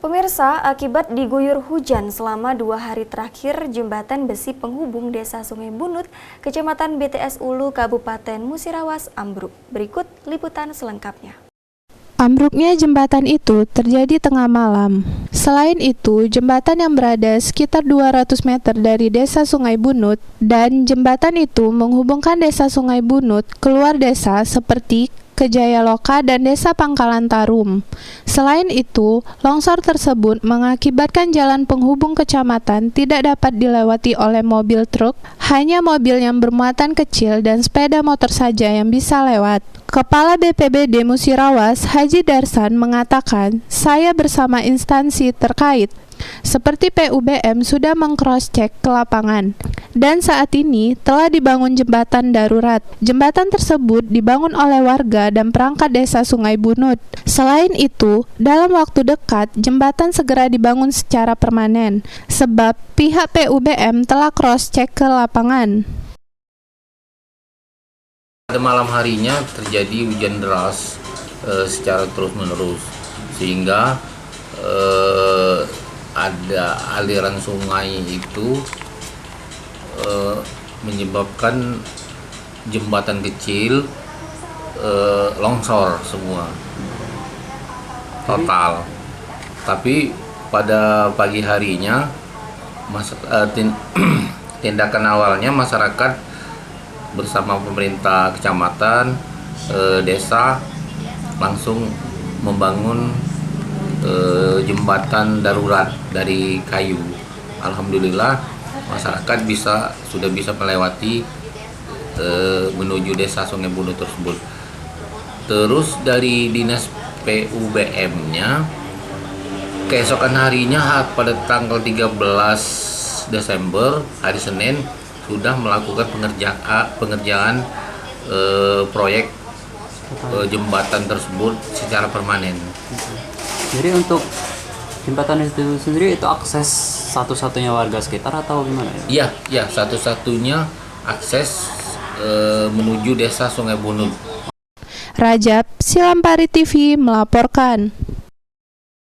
Pemirsa, akibat diguyur hujan selama 2 hari terakhir, jembatan besi penghubung Desa Sungai Bunut, Kecamatan BTS Ulu, Kabupaten Musirawas ambruk. Berikut liputan selengkapnya. Ambruknya jembatan itu terjadi tengah malam. Selain itu, jembatan yang berada sekitar 200 meter dari Desa Sungai Bunut dan jembatan itu menghubungkan Desa Sungai Bunut keluar desa seperti Kejayaloka dan Desa Pangkalan Tarum. Selain itu, longsor tersebut mengakibatkan jalan penghubung kecamatan tidak dapat dilewati oleh mobil truk, hanya mobil yang bermuatan kecil dan sepeda motor saja yang bisa lewat. Kepala BPBD Musirawas, Haji Darsan, mengatakan, saya bersama instansi terkait seperti PUBM sudah meng-cross-check ke lapangan dan saat ini telah dibangun jembatan darurat. Jembatan tersebut dibangun oleh warga dan perangkat desa Sungai Bunut. Selain itu, dalam waktu dekat jembatan segera dibangun secara permanen sebab pihak PUBM telah cross-check ke lapangan. Pada malam harinya terjadi hujan deras secara terus-menerus sehingga ada aliran sungai itu menyebabkan jembatan kecil longsor semua total. Tapi pada pagi harinya tindakan awalnya masyarakat bersama pemerintah kecamatan, desa langsung membangun jembatan darurat dari kayu. Alhamdulillah masyarakat sudah bisa melewati menuju Desa Sungai Bunut tersebut. Terus dari dinas PUBM-nya keesokan harinya pada tanggal 13 Desember hari Senin sudah melakukan pengerjaan proyek jembatan tersebut secara permanen. Jadi untuk jembatan itu sendiri itu akses satu-satunya warga sekitar atau gimana ya? Iya, satu-satunya akses menuju Desa Sungai Bunut. Rajab, Silampari TV melaporkan.